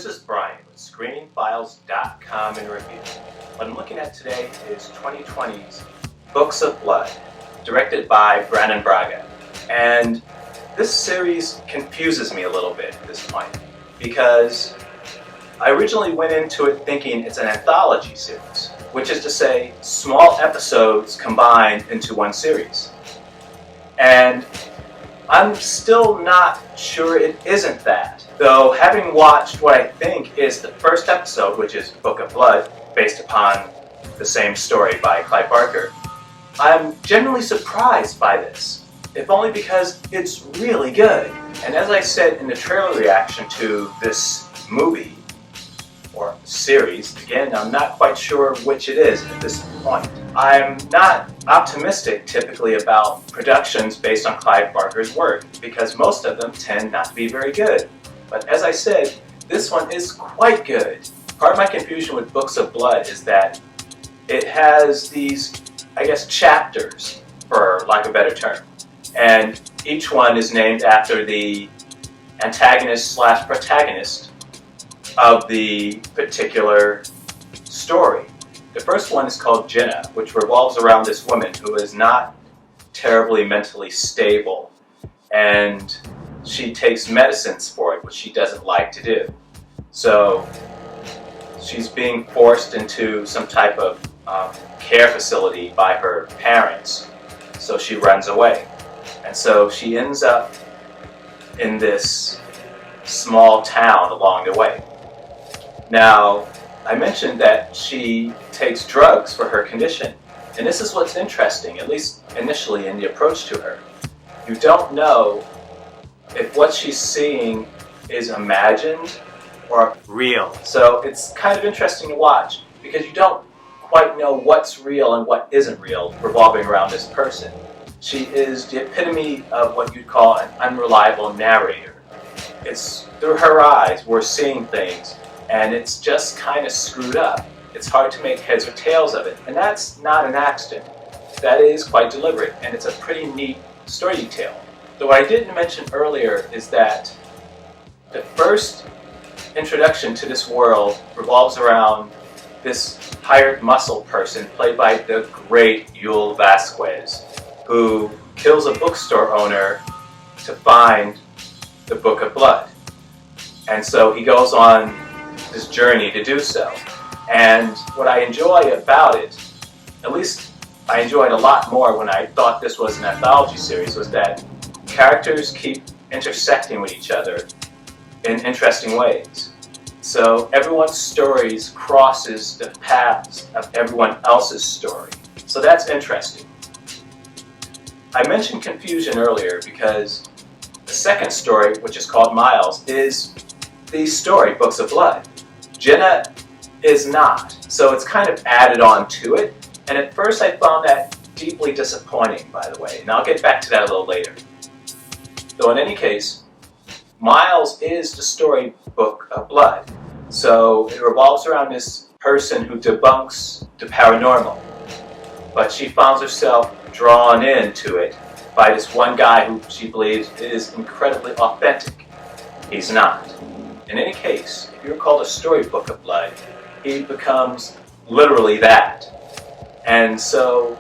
This is Brian with ScreeningFiles.com in review. What I'm looking at today is 2020's Books of Blood, directed by Brannon Braga. And this series confuses me a little bit at this point, because I originally went into it thinking it's an anthology series, which is to say small episodes combined into one series. And I'm still not sure it isn't that, though having watched what I think is the first episode, which is Book of Blood, based upon the same story by Clive Barker, I'm genuinely surprised by this, if only because it's really good. And as I said in the trailer reaction to this movie, or series, again, I'm not quite sure which it is at this point. I'm not optimistic typically about productions based on Clive Barker's work, because most of them tend not to be very good. But as I said, this one is quite good. Part of my confusion with Books of Blood is that it has these, I guess, chapters, for lack of a better term. And each one is named after the antagonist slash protagonist of the particular story. The first one is called Jenna, which revolves around this woman who is not terribly mentally stable, and she takes medicines for it, which she doesn't like to do. So she's being forced into some type of care facility by her parents, so she runs away. And so she ends up in this small town along the way. Now, I mentioned that she takes drugs for her condition, and this is what's interesting, at least initially in the approach to her. You don't know if what she's seeing is imagined or real. So it's kind of interesting to watch, because you don't quite know what's real and what isn't real revolving around this person. She is the epitome of what you'd call an unreliable narrator. It's through her eyes we're seeing things, and it's just kind of screwed up. It's hard to make heads or tails of it, and that's not an accident. That is quite deliberate, and it's a pretty neat story detail. Though what I didn't mention earlier is that the first introduction to this world revolves around this hired muscle person played by the great Yul Vasquez, who kills a bookstore owner to find the Book of Blood. And so he goes on this journey to do so. And what I enjoy about it, at least I enjoyed a lot more when I thought this was an anthology series, was that characters keep intersecting with each other in interesting ways. So everyone's stories crosses the paths of everyone else's story. So that's interesting. I mentioned confusion earlier because the second story, which is called Miles, is the story Books of Blood. Jenna is not, so it's kind of added on to it, and at first I found that deeply disappointing, by the way, and I'll get back to that a little later. Though in any case, Miles is the story Book of Blood, so it revolves around this person who debunks the paranormal, but she finds herself drawn into it by this one guy who she believes is incredibly authentic. He's not. In any case, if you're called a storybook of blood, he becomes literally that. And so,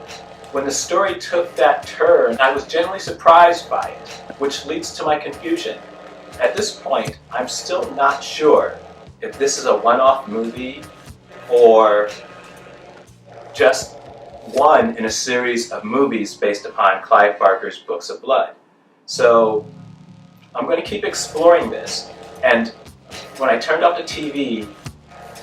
when the story took that turn, I was genuinely surprised by it, which leads to my confusion. At this point, I'm still not sure if this is a one-off movie or just one in a series of movies based upon Clive Barker's Books of Blood. So, I'm going to keep exploring this, and when I turned off the TV,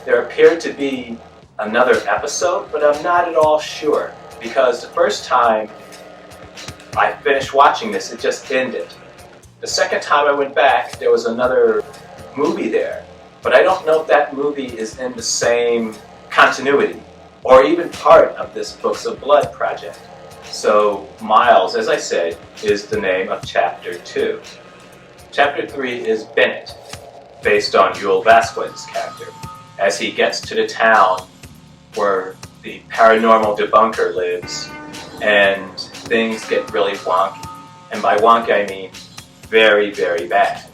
there appeared to be another episode, but I'm not at all sure, because the first time I finished watching this, it just ended. The second time I went back, there was another movie there, but I don't know if that movie is in the same continuity, or even part of this Books of Blood project. So Miles, as I said, is the name of Chapter 2. Chapter 3 is Bennett, based on Yul Vasquez's character, as he gets to the town where the paranormal debunker lives, and things get really wonky. And by wonky I mean very, very bad.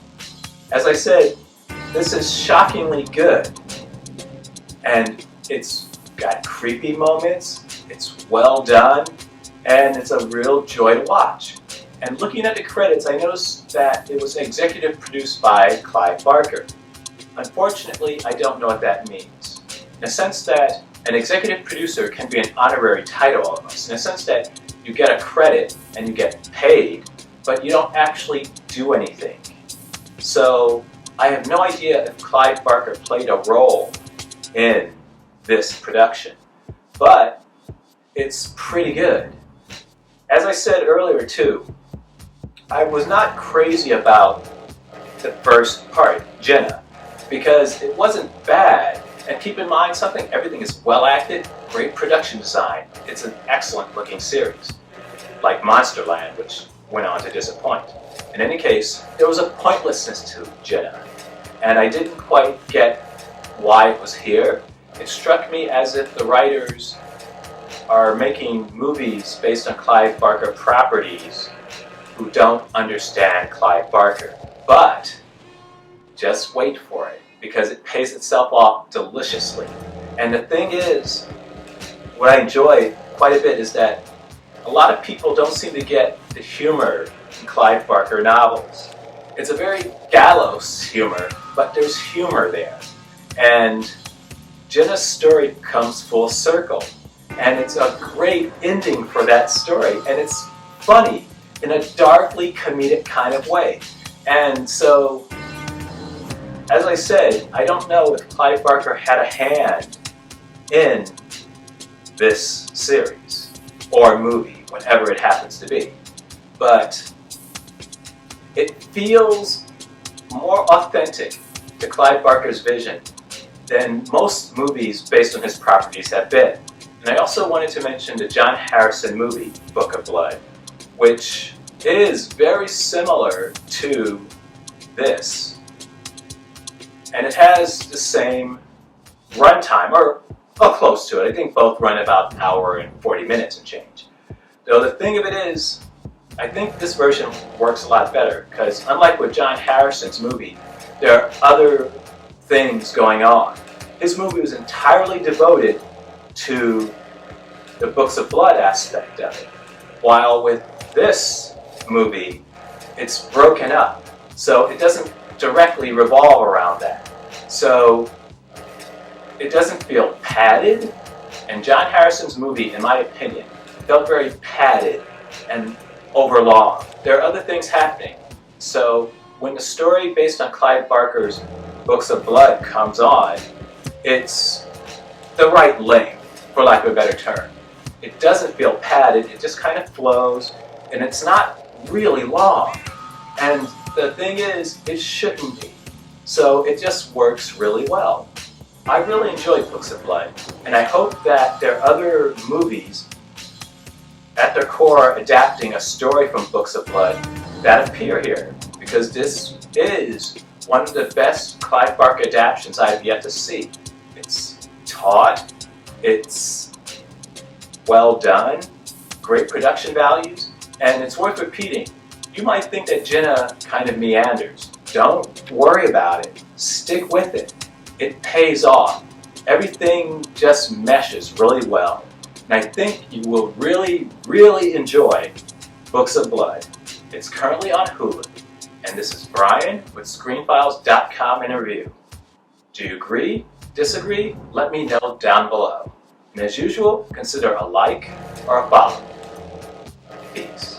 As I said, this is shockingly good. And it's got creepy moments, it's well done, and it's a real joy to watch. And looking at the credits, I noticed that it was executive produced by Clive Barker. Unfortunately, I don't know what that means. In a sense that an executive producer can be an honorary title almost, in a sense that you get a credit and you get paid, but you don't actually do anything. So I have no idea if Clive Barker played a role in this production, but it's pretty good. As I said earlier too, I was not crazy about the first part, Jenna, because it wasn't bad. And keep in mind something, everything is well acted, great production design. It's an excellent looking series, like Monsterland, which went on to disappoint. In any case, there was a pointlessness to Jenna, and I didn't quite get why it was here. It struck me as if the writers are making movies based on Clive Barker properties who don't understand Clive Barker. But just wait for it, because it pays itself off deliciously. And the thing is, what I enjoy quite a bit is that a lot of people don't seem to get the humor in Clive Barker novels. It's a very gallows humor, but there's humor there. And Jenna's story comes full circle. And it's a great ending for that story. And it's funny in a darkly comedic kind of way. And so, as I said, I don't know if Clive Barker had a hand in this series or movie, whatever it happens to be. But it feels more authentic to Clive Barker's vision than most movies based on his properties have been. And I also wanted to mention the John Harrison movie, Book of Blood, which is very similar to this. And it has the same runtime, or close to it. I think both run about an hour and 40 minutes and change. Though the thing of it is, I think this version works a lot better, because unlike with John Harrison's movie, there are other things going on. His movie was entirely devoted to the Books of Blood aspect of it, while with this movie, it's broken up. So it doesn't directly revolve around that. So it doesn't feel padded, and John Harrison's movie, in my opinion, felt very padded and overlong. There are other things happening. So when the story based on Clive Barker's Books of Blood comes on, it's the right length, for lack of a better term. It doesn't feel padded, it just kind of flows, and it's not really long. And the thing is, it shouldn't be. So it just works really well. I really enjoyed Books of Blood, and I hope that there are other movies at their core adapting a story from Books of Blood that appear here, because this is one of the best Clive Barker adaptations I've yet to see. It's taut, it's well done, great production values, and it's worth repeating. You might think that Jenna kind of meanders. Don't worry about it. Stick with it. It pays off. Everything just meshes really well. And I think you will really, really enjoy Books of Blood. It's currently on Hulu. And this is Brian with ScreenFiles.com in a review. Do you agree? Disagree? Let me know down below. And as usual, consider a like or a follow. Peace.